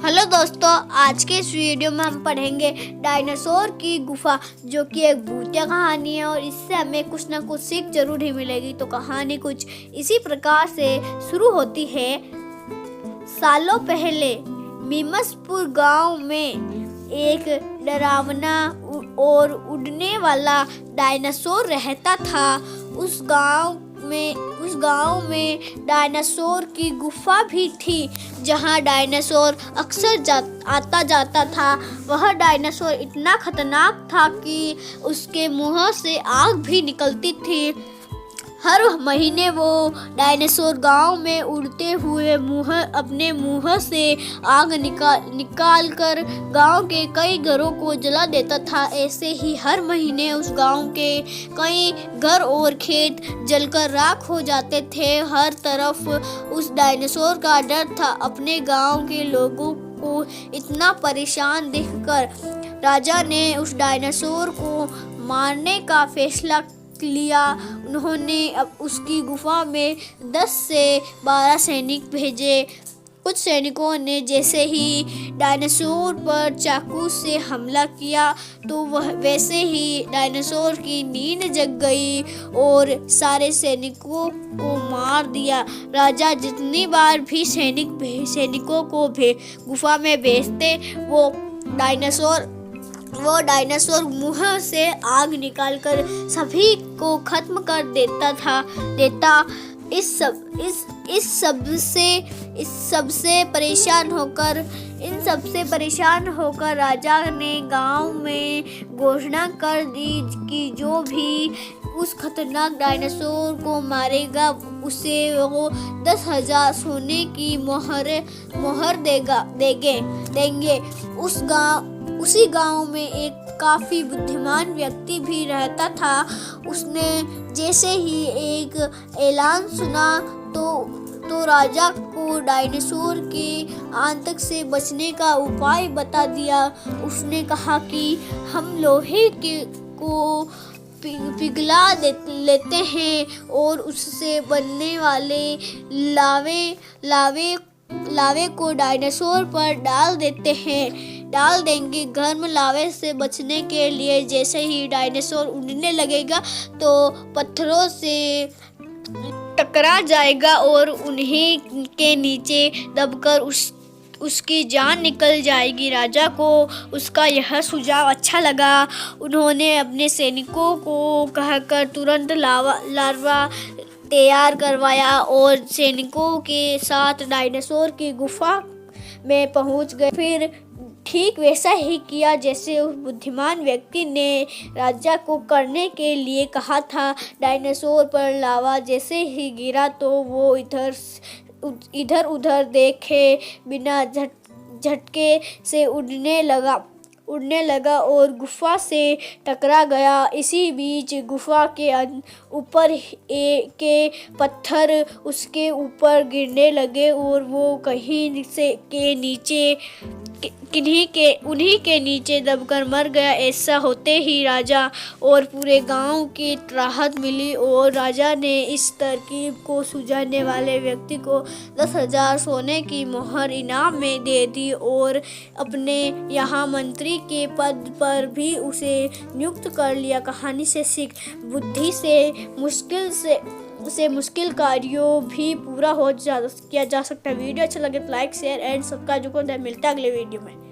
Hello दोस्तों, आज के इस वीडियो में हम पढ़ेंगे डायनासोर की गुफा, जो कि एक भूतिया कहानी है और इससे हमें कुछ ना कुछ सीख जरूर ही मिलेगी। तो कहानी कुछ इसी प्रकार से शुरू होती है। सालों पहले मीमसपुर गांव में एक डरावना और उड़ने वाला डायनासोर रहता था। उस गांव में डायनासोर की गुफा भी थी, जहां डायनासोर अक्सर आता जाता था। वह डायनासोर इतना खतरनाक था कि उसके मुंह से आग भी निकलती थी। हर महीने वो डायनासोर गांव में उड़ते हुए अपने मुंह से आग निकाल कर गांव के कई घरों को जला देता था। ऐसे ही हर महीने उस गांव के कई घर और खेत जलकर राख हो जाते थे। हर तरफ उस डायनासोर का डर था। अपने गांव के लोगों को इतना परेशान देखकर राजा ने उस डायनासोर को मारने का फैसला लिया। उन्होंने अब उसकी गुफा में 10 से 12 सैनिक भेजे। कुछ सैनिकों ने जैसे ही डायनासोर पर चाकू से हमला किया, तो वैसे ही डायनासोर की नींद जग गई और सारे सैनिकों को मार दिया। राजा जितनी बार भी सैनिकों को गुफा में भेजते, वो डायनासोर मुंह से आग निकालकर सभी को खत्म कर देता। इस सबसे परेशान होकर राजा ने गांव में घोषणा कर दी कि जो भी उस खतरनाक डायनासोर को मारेगा, उसे वो 10,000 सोने की मोहर देंगे। उसी गांव में एक काफी बुद्धिमान व्यक्ति भी रहता था। उसने जैसे ही एक ऐलान सुना तो राजा को डायनासोर के आतंक से बचने का उपाय बता दिया। उसने कहा कि हम लोहे को पिघला लेते हैं और उससे बनने वाले लावे को डायनासोर पर डाल देंगे। गर्म लावे से बचने के लिए जैसे ही डायनासोर उड़ने लगेगा तो पत्थरों से टकरा जाएगा और उन्हीं के नीचे दबकर उसकी जान निकल जाएगी। राजा को उसका यह सुझाव अच्छा लगा। उन्होंने अपने सैनिकों को कहकर तुरंत लार्वा तैयार करवाया और सैनिकों के साथ डायनासोर की गुफा में पहुंच गए। फिर ठीक वैसा ही किया जैसे उस बुद्धिमान व्यक्ति ने राजा को करने के लिए कहा था। डायनासोर पर लावा जैसे ही गिरा तो वो इधर उधर देखे बिना झटके से उड़ने लगा और गुफा से टकरा गया। इसी बीच गुफा के ऊपर के पत्थर उसके ऊपर गिरने लगे और वो उन्हीं के नीचे दबकर मर गया। ऐसा होते ही राजा और पूरे गांव की राहत मिली और राजा ने इस तरकीब को सुझाने वाले व्यक्ति को 10,000 सोने की मोहर इनाम में दे दी और अपने यहाँ मंत्री के पद पर भी उसे नियुक्त कर लिया। कहानी से सीख: बुद्धि से मुश्किल कार्यों भी पूरा किया जा सकता है। वीडियो अच्छा लगे तो लाइक, शेयर एंड सब्सक्राइब। मिलता है अगले वीडियो में।